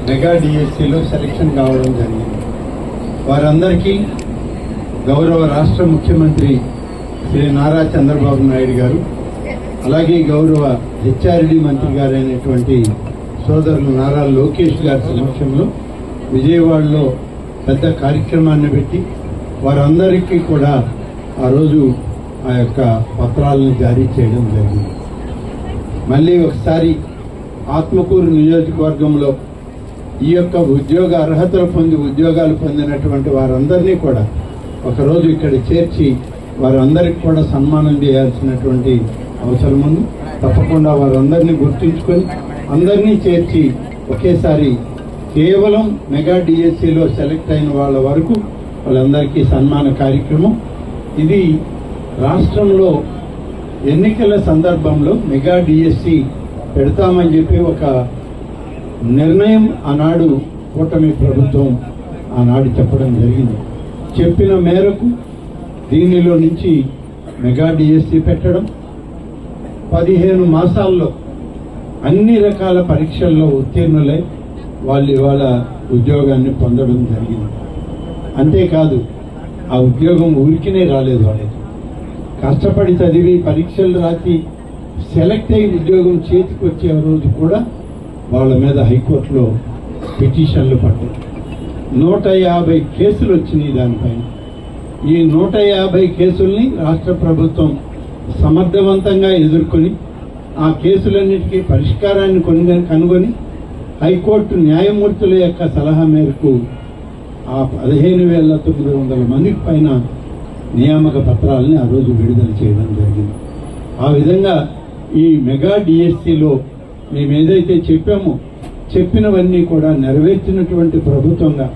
Mega డిఎస్సిలో selection కావడం జరిగింది. వారందరికీ గౌరవ రాష్ట్ర ముఖ్యమంత్రి శ్రీ నారా చంద్రబాబు నాయుడు గారు, అలాగే గౌరవ హెచ్ఆర్డి మంత్రి గారైనటువంటి సోదరులు నారా లోకేష్ గారి సమక్షంలో విజయవాడలో పెద్ద కార్యక్రమాన్ని పెట్టి వారందరికీ కూడా ఆ రోజు ఆ యొక్క పత్రాలను జారీ చేయడం జరిగింది. మళ్ళీ ఒకసారి ఆత్మకూరు నియోజకవర్గంలో ఈ యొక్క ఉద్యోగ అర్హతలు పొంది ఉద్యోగాలు పొందినటువంటి వారందరినీ కూడా ఒకరోజు ఇక్కడ చేర్చి వారందరికీ కూడా సన్మానం చేయాల్సినటువంటి అవసరం ఉంది. తప్పకుండా వారందరినీ గుర్తుంచుకొని అందరినీ చేర్చి ఒకేసారి కేవలం మెగా డిఎస్సిలో సెలెక్ట్ అయిన వాళ్ళ వరకు వాళ్ళందరికీ సన్మాన కార్యక్రమం. ఇది రాష్ట్రంలో ఎన్నికల సందర్భంలో మెగా డిఎస్సి పెడతామని చెప్పి ఒక నిర్ణయం ఆనాడు కూటమి ప్రభుత్వం ఆనాడు చెప్పడం జరిగింది. చెప్పిన మేరకు దీనిలో నుంచి మెగా డిఎస్సి పెట్టడం 15 మాసాల్లో అన్ని రకాల పరీక్షల్లో ఉత్తీర్ణులై వాళ్ళు ఇవాళ ఉద్యోగాన్ని పొందడం జరిగింది. అంతేకాదు ఆ ఉద్యోగం ఊరికినే రాలేదు. వాళ్ళకి కష్టపడి చదివి పరీక్షలు రాసి సెలెక్ట్ అయ్యి ఉద్యోగం చేతికి వచ్చే రోజు కూడా వాళ్ళ మీద హైకోర్టులో పిటిషన్లు పడ్డాయి. 150 కేసులు వచ్చినాయి దానిపైన. ఈ 150 కేసుల్ని రాష్ట్ర ప్రభుత్వం సమర్థవంతంగా ఎదుర్కొని ఆ కేసులన్నిటికీ పరిష్కారాన్ని కనుగొని హైకోర్టు న్యాయమూర్తుల యొక్క సలహా మేరకు ఆ 15,900 మందికి పైన నియామక పత్రాలని ఆ రోజు విడుదల చేయడం జరిగింది. ఆ విధంగా ఈ మెగా డిఎస్సిలో మేము ఏదైతే చెప్పామో చెప్పినవన్నీ కూడా నెరవేర్చినటువంటి ప్రభుత్వంగా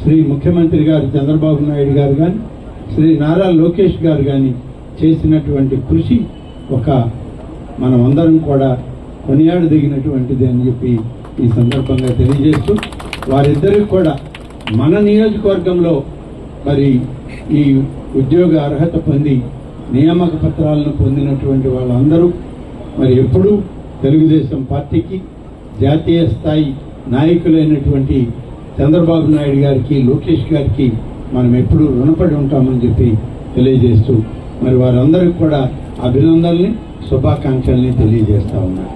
శ్రీ ముఖ్యమంత్రి గారు చంద్రబాబు నాయుడు గారు కానీ శ్రీ నారా లోకేష్ గారు కానీ చేసినటువంటి కృషి మనం అందరం కూడా కొనియాడదగినటువంటిది అని చెప్పి ఈ సందర్భంగా తెలియజేస్తూ వారిద్దరికి కూడా మన నియోజకవర్గంలో మరి ఈ ఉద్యోగ అర్హత పొంది నియామక పత్రాలను పొందినటువంటి వాళ్ళందరూ మరి ఎప్పుడూ తెలుగుదేశం పార్టీకి జాతీయ స్థాయి నాయకులైనటువంటి చంద్రబాబు నాయుడు గారికి లోకేష్ గారికి మనం ఎప్పుడూ రుణపడి ఉంటామని చెప్పి తెలియజేస్తూ మరి వారందరికీ కూడా అభినందనల్ని శుభాకాంక్షల్ని తెలియజేస్తా ఉన్నారు.